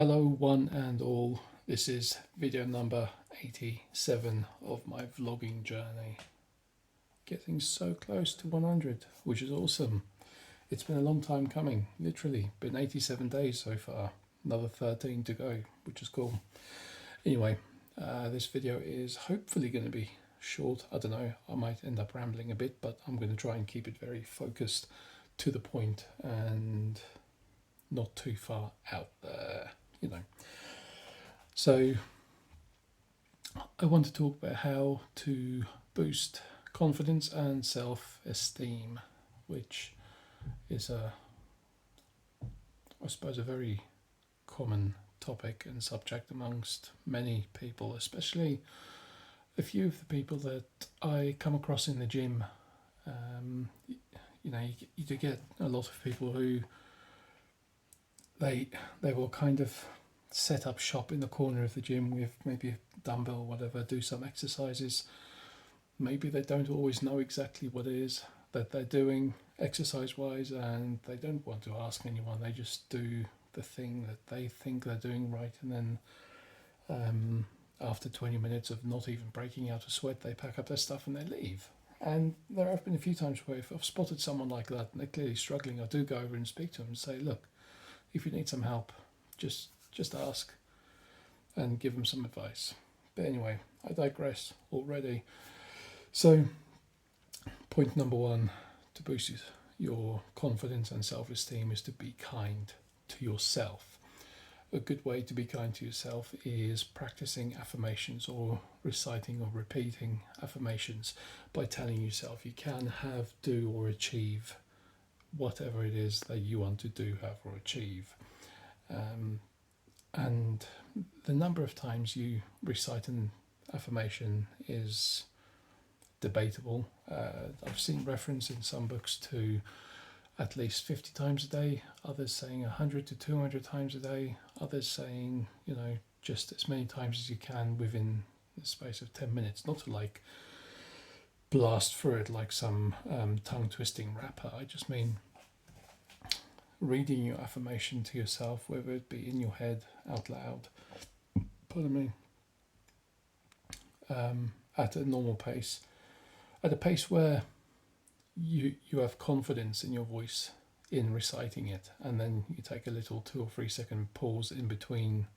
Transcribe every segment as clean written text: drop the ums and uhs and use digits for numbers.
Hello one and all, this is video number 87 of my vlogging journey. Getting so close to 100, which is awesome. It's been a long time coming, literally, been 87 days so far, another 13 to go, which is cool. Anyway, this video is hopefully going to be short. I don't know, I might end up rambling a bit, but I'm going to try and keep it very focused, to the point, and not too far out there, you know. So I want to talk about how to boost confidence and self-esteem, which is I suppose, a very common topic and subject amongst many people, especially a few of the people that I come across in the gym. You do get a lot of people who they will kind of set up shop in the corner of the gym with maybe a dumbbell or whatever, do some exercises. Maybe they don't always know exactly what it is that they're doing exercise wise, and they don't want to ask anyone. They just do the thing that they think they're doing right, and then after 20 minutes of not even breaking out a sweat, they pack up their stuff and they leave. And there have been a few times where if I've spotted someone like that and they're clearly struggling, I do go over and speak to them and say, look, if you need some help, just ask and give them some advice. But anyway, I digress already. So, point number one to boost your confidence and self-esteem is to be kind to yourself. A good way to be kind to yourself is practicing affirmations, or reciting or repeating affirmations by telling yourself you can, have, do, or achieve whatever it is that you want to do, have, or achieve. And the number of times you recite an affirmation is debatable. I've seen reference in some books to at least 50 times a day, others saying 100 to 200 times a day, others saying, just as many times as you can within the space of 10 minutes. Not to like blast through it like some tongue twisting rapper. I just mean reading your affirmation to yourself, whether it be in your head, out loud, pardon me, at a normal pace, at a pace where you have confidence in your voice in reciting it, and then you take a little 2 or 3 second pause in between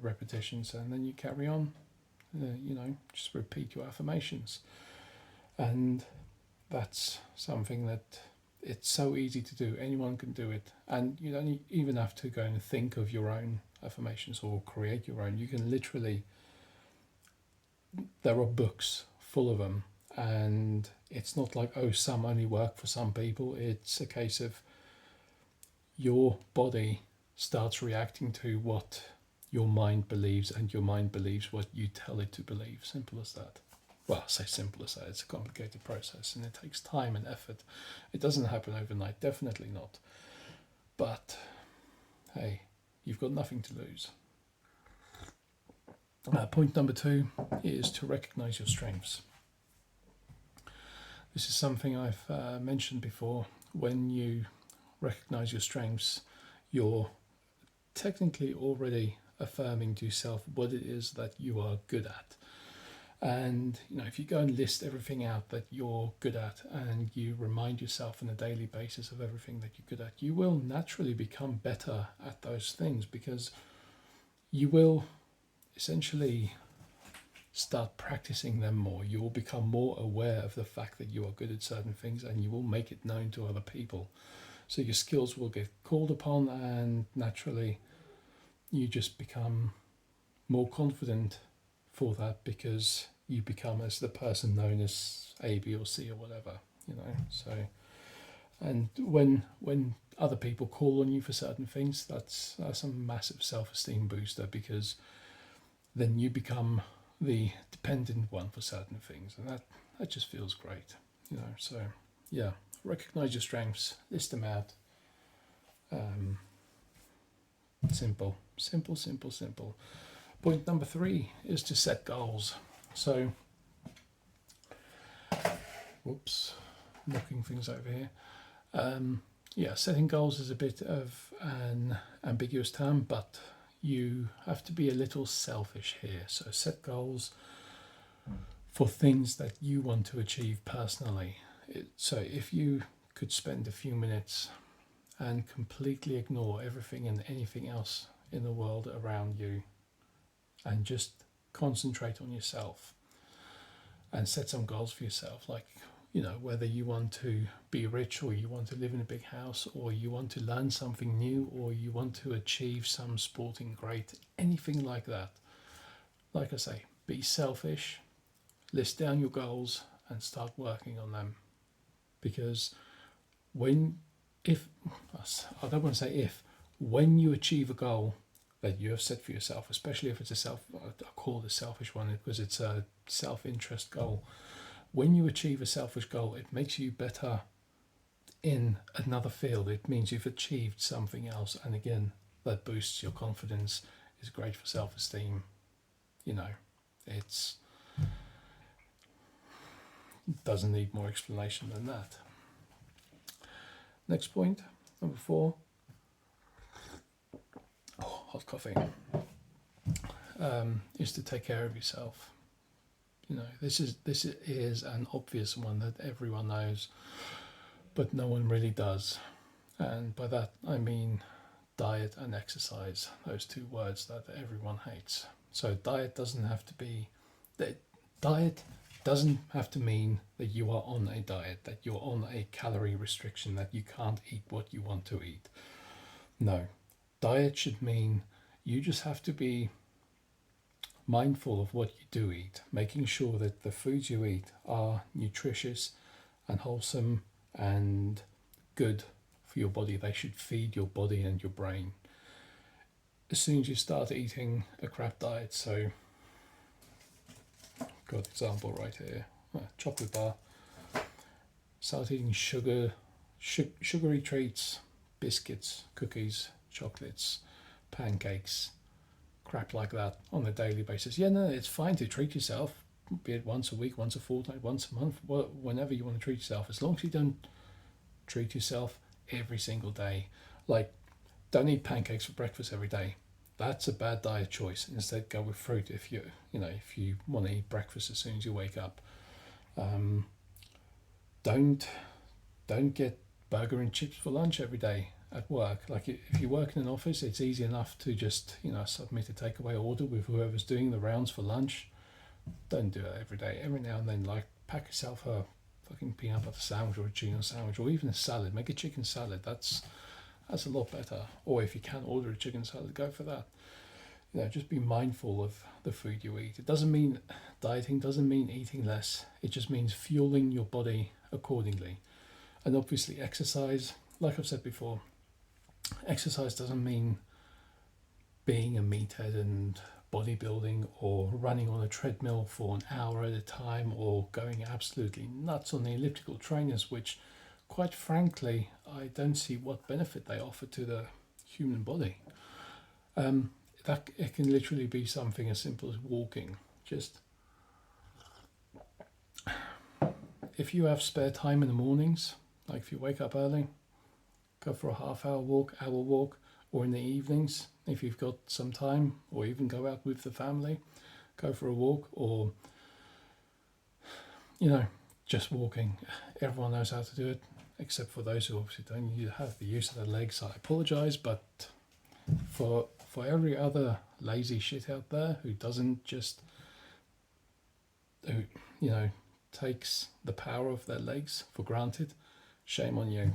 repetitions, and then you carry on. Just repeat your affirmations, and that's something that it's so easy to do. Anyone can do it, and you don't even have to go and think of your own affirmations or create your own. You can literally, there are books full of them, and it's not like, oh, some only work for some people. It's a case of your body starts reacting to what your mind believes, and your mind believes what you tell it to believe. Simple as that. Well, I say simple as that. It's a complicated process, and it takes time and effort. It doesn't happen overnight, definitely not. But hey, you've got nothing to lose. Point number 2 is to recognize your strengths. This is something I've mentioned before. When you recognize your strengths, you're technically already affirming to yourself what it is that you are good at. And if you go and list everything out that you're good at, and you remind yourself on a daily basis of everything that you're good at, you will naturally become better at those things, because you will essentially start practicing them more. You will become more aware of the fact that you are good at certain things, and you will make it known to other people. So your skills will get called upon, and naturally you just become more confident for that, because you become as the person known as A, B, or C, or whatever. So, and when other people call on you for certain things, that's a massive self-esteem booster, because then you become the dependent one for certain things, and that just feels great. So yeah, recognize your strengths, list them out. Simple. Point number 3 is to set goals. So, whoops, knocking things over here. yeah, setting goals is a bit of an ambiguous term, but you have to be a little selfish here. So set goals for things that you want to achieve personally. So if you could spend a few minutes and completely ignore everything and anything else in the world around you and just concentrate on yourself and set some goals for yourself, like, whether you want to be rich, or you want to live in a big house, or you want to learn something new, or you want to achieve some sporting great, anything like that. Like I say, be selfish, list down your goals and start working on them. Because I don't want to say if, when you achieve a goal that you have set for yourself, especially if it's I call it a selfish one because it's a self-interest goal. When you achieve a selfish goal, it makes you better in another field. It means you've achieved something else, and again, that boosts your confidence, is great for self-esteem. It doesn't need more explanation than that. Next point, number 4. Hot coffee. Is to take care of yourself. This is an obvious one that everyone knows, but no one really does. And by that I mean diet and exercise, those two words that everyone hates. So diet doesn't have to mean that you are on a diet, that you're on a calorie restriction, that you can't eat what you want to eat. No, diet should mean you just have to be mindful of what you do eat, making sure that the foods you eat are nutritious and wholesome and good for your body. They should feed your body and your brain. As soon as you start eating a crap diet, so got an example right here, chocolate bar, start eating sugary treats, biscuits, cookies, chocolates, pancakes, crap like that on a daily basis. Yeah, no, it's fine to treat yourself, be it once a week, once a fortnight, once a month, whenever you want to treat yourself, as long as you don't treat yourself every single day. Like, don't eat pancakes for breakfast every day. That's a bad diet choice. Instead, go with fruit if you want to eat breakfast as soon as you wake up. Don't get burger and chips for lunch every day at work. Like, if you work in an office, it's easy enough to just submit a takeaway order with whoever's doing the rounds for lunch. Don't do it every day. Every now and then, like, pack yourself a fucking peanut butter sandwich or a tuna sandwich or even a salad. Make a chicken salad. That's a lot better. Or if you can order a chicken salad, go for that. Just be mindful of the food you eat. It doesn't mean dieting, doesn't mean eating less. It just means fueling your body accordingly. And obviously exercise, like I've said before, exercise doesn't mean being a meathead and bodybuilding or running on a treadmill for an hour at a time or going absolutely nuts on the elliptical trainers, which, quite frankly, I don't see what benefit they offer to the human body. That it can literally be something as simple as walking. Just if you have spare time in the mornings, like if you wake up early, go for a hour walk, or in the evenings, if you've got some time, or even go out with the family, go for a walk, or just walking. Everyone knows how to do it, except for those who obviously don't have the use of their legs. I apologize, but for every other lazy shit out there who doesn't just takes the power of their legs for granted, shame on you.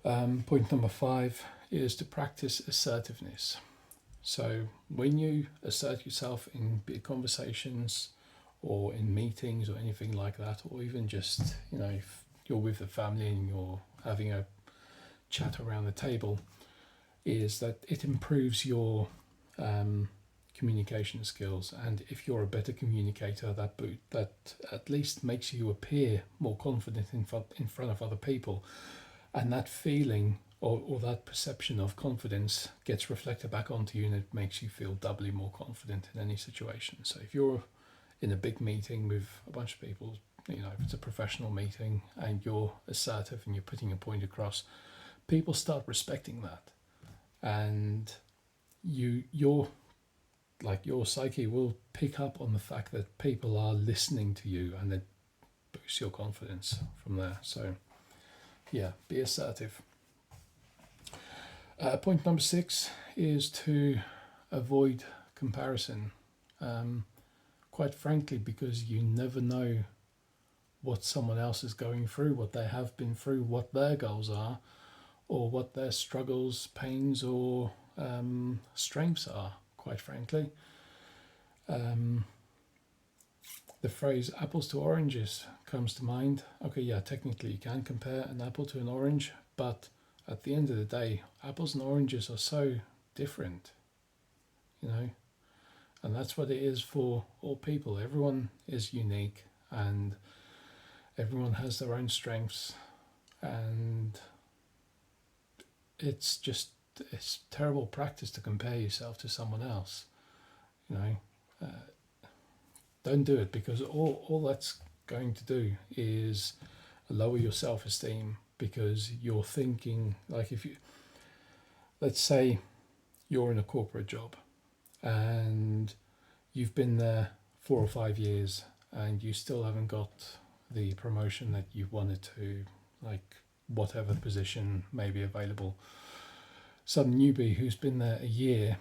Point number 5 is to practice assertiveness. So when you assert yourself in big conversations or in meetings or anything like that, or even just if you're with the family and you're having a chat around the table, is that it improves your communication skills. And if you're a better communicator, that at least makes you appear more confident in front of other people. And that feeling or that perception of confidence gets reflected back onto you, and it makes you feel doubly more confident in any situation. So if you're in a big meeting with a bunch of people, if it's a professional meeting and you're assertive and you're putting your point across, people start respecting that, and your psyche will pick up on the fact that people are listening to you, and it boosts your confidence from there. So yeah, be assertive. Point number 6 is to avoid comparison. Quite frankly, because you never know what someone else is going through, what they have been through, what their goals are, or what their struggles, pains, or strengths are, quite frankly. The phrase apples to oranges comes to mind. Okay, yeah, technically you can compare an apple to an orange, but at the end of the day, apples and oranges are so different, and that's what it is for all people. Everyone is unique, and everyone has their own strengths, and it's terrible practice to compare yourself to someone else. Don't do it, because all that's going to do is lower your self-esteem, because you're thinking, like, let's say you're in a corporate job and you've been there 4 or 5 years and you still haven't got the promotion that you wanted to, like whatever position may be available. Some newbie who's been there a year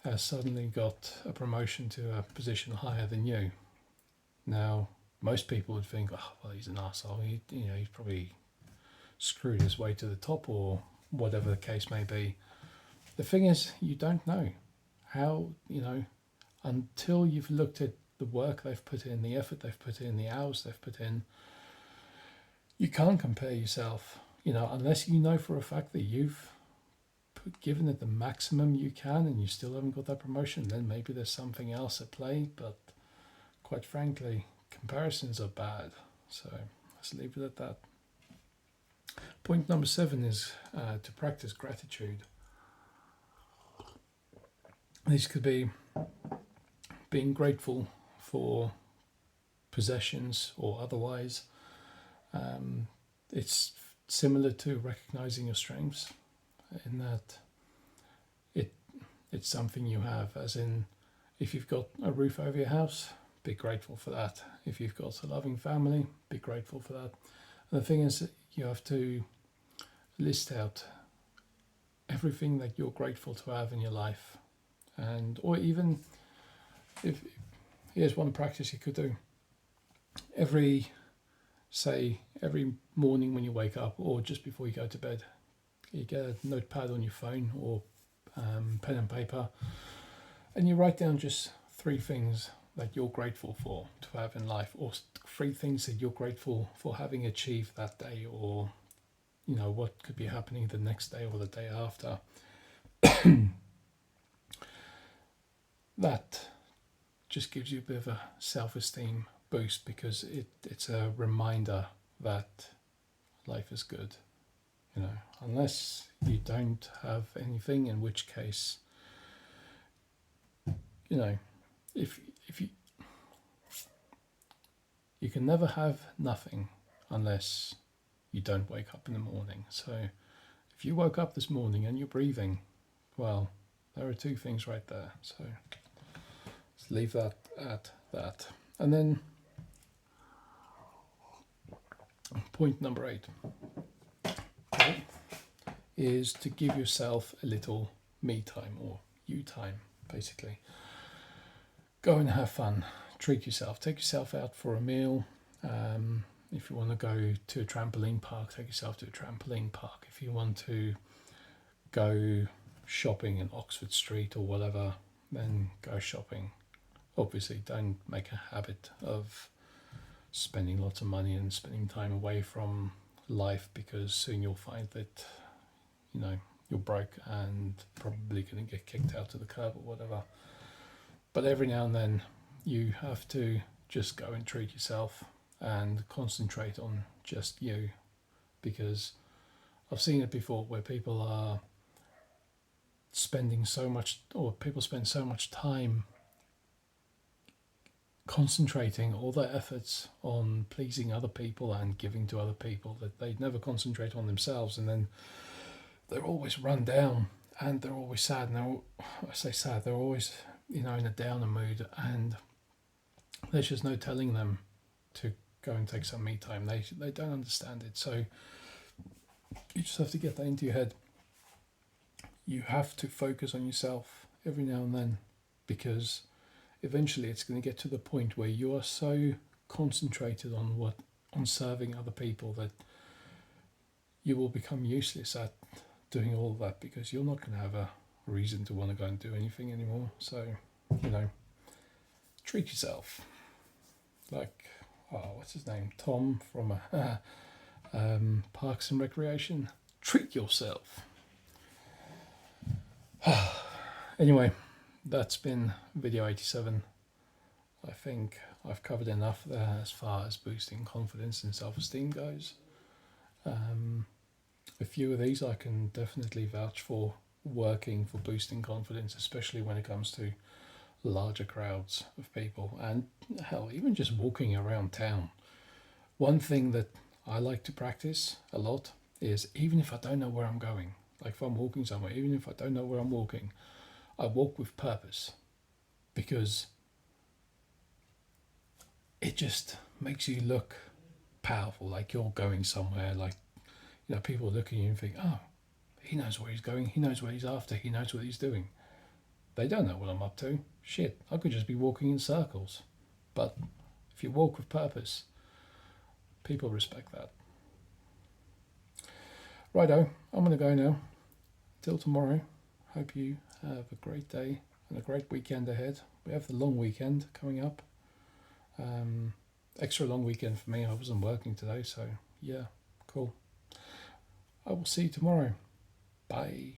has suddenly got a promotion to a position higher than you. Now, most people would think, oh, well, he's an arsehole. He's probably screwed his way to the top, or whatever the case may be. The thing is, you don't know how, until you've looked at the work they've put in, the effort they've put in, the hours they've put in. You can't compare yourself, unless you know for a fact that you've given it the maximum you can and you still haven't got that promotion. Then maybe there's something else at play, but quite frankly, comparisons are bad. So let's leave it at that. Point number 7 is to practice gratitude. This could be being grateful for possessions or otherwise. It's similar to recognizing your strengths, in that it's something you have, as in, if you've got a roof over your house, be grateful for that. If you've got a loving family, be grateful for that. And the thing is, you have to list out everything that you're grateful to have in your life. Or even, here's one practice you could do. Every morning when you wake up, or just before you go to bed, you get a notepad on your phone, or pen and paper, and you write down just 3 things that you're grateful for to have in life, or 3 things that you're grateful for having achieved that day, or what could be happening the next day or the day after. That just gives you a bit of a self-esteem boost, because it's a reminder that life is good. Unless you don't have anything, in which case, if you can never have nothing unless you don't wake up in the morning. So if you woke up this morning and you're breathing, well, there are 2 things right there. So let's leave that at that. And then point number 8 is to give yourself a little me time, or you time, basically. Go and have fun. Treat yourself. Take yourself out for a meal. If you want to go to a trampoline park, take yourself to a trampoline park. If you want to go shopping in Oxford Street or whatever, then go shopping. Obviously, don't make a habit of spending lots of money and spending time away from life, because soon you'll find that you're broke and probably going to get kicked out to the curb or whatever. But every now and then you have to just go and treat yourself and concentrate on just you, because I've seen it before where people are spending so much, or people spend so much time concentrating all their efforts on pleasing other people and giving to other people, that they never concentrate on themselves, and then they're always run down and they're always sad. And I say sad, they're always, in a downer mood, and there's just no telling them to go and take some me time. They don't understand it. So you just have to get that into your head. You have to focus on yourself every now and then, because eventually it's going to get to the point where you are so concentrated on serving other people that you will become useless at doing all of that, because you're not going to have a reason to want to go and do anything anymore. So, treat yourself. Like, what's his name? Tom from Parks and Recreation. Treat yourself. Anyway, that's been video 87. I think I've covered enough there as far as boosting confidence and self-esteem goes. A few of these I can definitely vouch for working for boosting confidence, especially when it comes to larger crowds of people, and hell, even just walking around town. One thing that I like to practice a lot is, even if I don't know where I'm going, like if I'm walking somewhere, even if I don't know where I'm walking, I walk with purpose, because it just makes you look powerful, like you're going somewhere. Like, people look at you and think, oh, he knows where he's going, he knows what he's after, he knows what he's doing. They don't know what I'm up to. Shit, I could just be walking in circles. But if you walk with purpose, people respect that. Righto, I'm going to go now. Till tomorrow. Hope you have a great day and a great weekend ahead. We have the long weekend coming up. Extra long weekend for me. I wasn't working today, so yeah, cool. I will see you tomorrow. Bye.